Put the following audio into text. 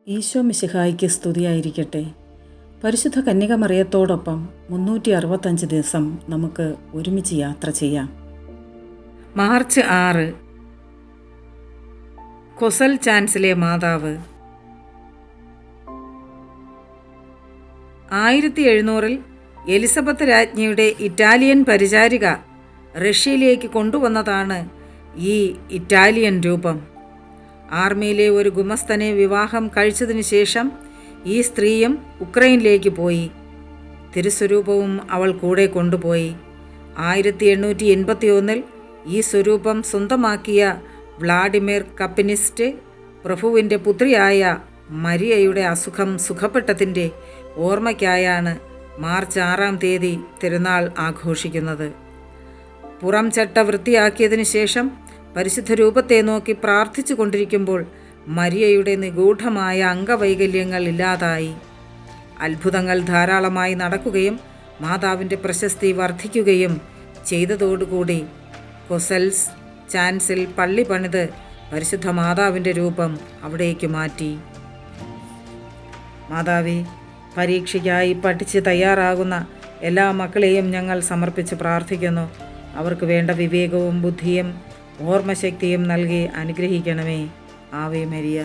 ഈശോ മിശിഹായ്ക്ക് സ്തുതിയായിരിക്കട്ടെ. പരിശുദ്ധ കന്യകമറിയത്തോടൊപ്പം 365 ദിവസം നമുക്ക് ഒരുമിച്ച് യാത്ര ചെയ്യാം. മാർച്ച് 6 കൊസൽ ചാൻസിലെ മാതാവ്. 1700 എലിസബത്ത് രാജ്ഞിയുടെ ഇറ്റാലിയൻ പരിചാരിക റഷ്യയിലേക്ക് കൊണ്ടുവന്നതാണ് ഈ ഇറ്റാലിയൻ രൂപം. ആർമിയിലെ ഒരു ഗുമസ്തനെ വിവാഹം കഴിച്ചതിന് ശേഷം ഈ സ്ത്രീയും ഉക്രൈനിലേക്ക് പോയി. തിരുസ്വരൂപവും അവൾ കൂടെ കൊണ്ടുപോയി. 1881 ഈ സ്വരൂപം സ്വന്തമാക്കിയ വ്ളാഡിമിർ കപ്പിനിസ്റ്റ് പ്രഭുവിൻ്റെ പുത്രിയായ മരിയയുടെ അസുഖം സുഖപ്പെട്ടതിൻ്റെ ഓർമ്മയ്ക്കായാണ് മാർച്ച് 6 തിരുനാൾ ആഘോഷിക്കുന്നത്. പുറം ചട്ട വൃത്തിയാക്കിയതിനു ശേഷം പരിശുദ്ധ രൂപത്തെ നോക്കി പ്രാർത്ഥിച്ചു കൊണ്ടിരിക്കുമ്പോൾ മരിയയുടെ നിഗൂഢമായ അംഗവൈകല്യങ്ങൾ ഇല്ലാതായി. അത്ഭുതങ്ങൾ ധാരാളമായി നടക്കുകയും മാതാവിൻ്റെ പ്രശസ്തി വർദ്ധിക്കുകയും ചെയ്തതോടുകൂടി കൊസൽസ് ചാൻസിൽ പള്ളി പണിത് പരിശുദ്ധ മാതാവിൻ്റെ രൂപം അവിടേക്ക് മാറ്റി. മാതാവേ, പരീക്ഷയ്ക്കായി പഠിച്ച് തയ്യാറാകുന്ന എല്ലാ മക്കളെയും ഞങ്ങൾ സമർപ്പിച്ച് പ്രാർത്ഥിക്കുന്നു. അവർക്ക് വേണ്ട വിവേകവും ബുദ്ധിയും ഓർമ്മശക്തിയും നൽകി അനുഗ്രഹിക്കണമേ. Ave Maria.